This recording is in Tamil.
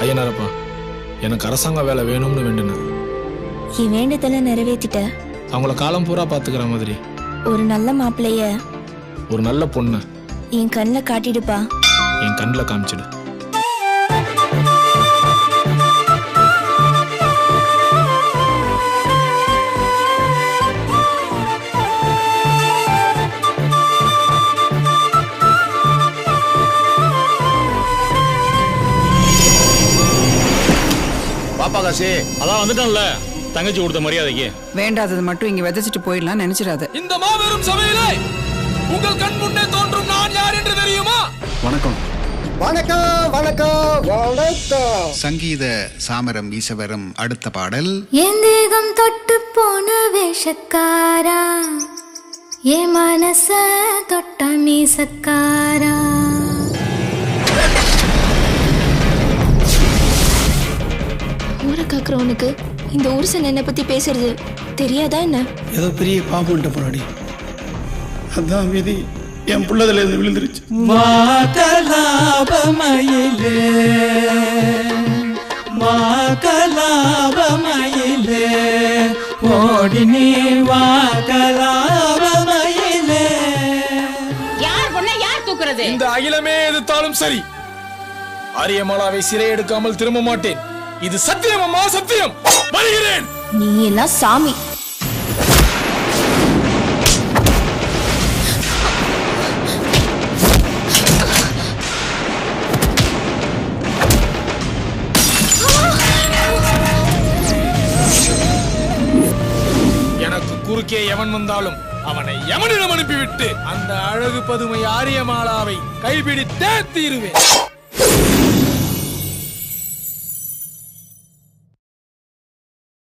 ஐயனாரப்பா, எனக்கு அரசாங்க வேலை வேணும்னு வேண்டினேன். என் வேண்டுதலை நிறைவேற்றிட்ட. அவங்கள காலம் பூரா பாத்துக்கிற மாதிரி ஒரு நல்ல மாப்பிள்ளைய, ஒரு நல்ல பொண்ணு என் கண்ணில் காட்டிடுப்பா. என் கண்ணில் காமிச்சிடு. பாப்பா காசி அதான் வந்துட்டான்ல, தங்கச்சி கொடுத்த மரியாதைக்கு. வேண்டாதது மட்டும் இங்க விதைச்சிட்டு போயிடலாம் நினைச்சிடாத. இந்த மாபெரும் சபையிலே உங்கள் கண் முன்னே தோன்றும் நான் யார் என்று தெரியுமா? வணக்கம். வணக்கம் வணக்கம் வணக்கம். சங்கீத சாமரம் ஈசவரம். அடுத்த பாடல். என் தேகம் தொட்டு போன வேஷக்காரா, என் மனச தொட்ட மீசக்காரா. ஊரை காக்குறவனுக்கு இந்த ஊர்சன் என்னை பத்தி பேசுறது தெரியாதா என்ன? ஏதோ பெரிய பாம்புட்ட போராடி அதான் விதி என் புள்ளதுல இருந்து விழுந்துருச்சு. மாகலாபமயிலே மாகலாபமயிலே ஓடி நீ வாகலாபமயிலே. யார் பொண்ணை யார் தூக்குறது? இந்த அகிலமே எதிர்த்தாலும் சரி, ஆரியமாலாவை சிறை எடுக்காமல் திரும்ப மாட்டேன். இது சத்தியம் அம்மா, சத்தியம். வருகிறேன். நீ எல்லாம் சாமி. எனக்கு குறுக்கே எவன் வந்தாலும் அவனை எவனிடம் அனுப்பிவிட்டு அந்த அழகு பதுமை ஆரியமாலாவை கைபிடித்தே தீருவேன்.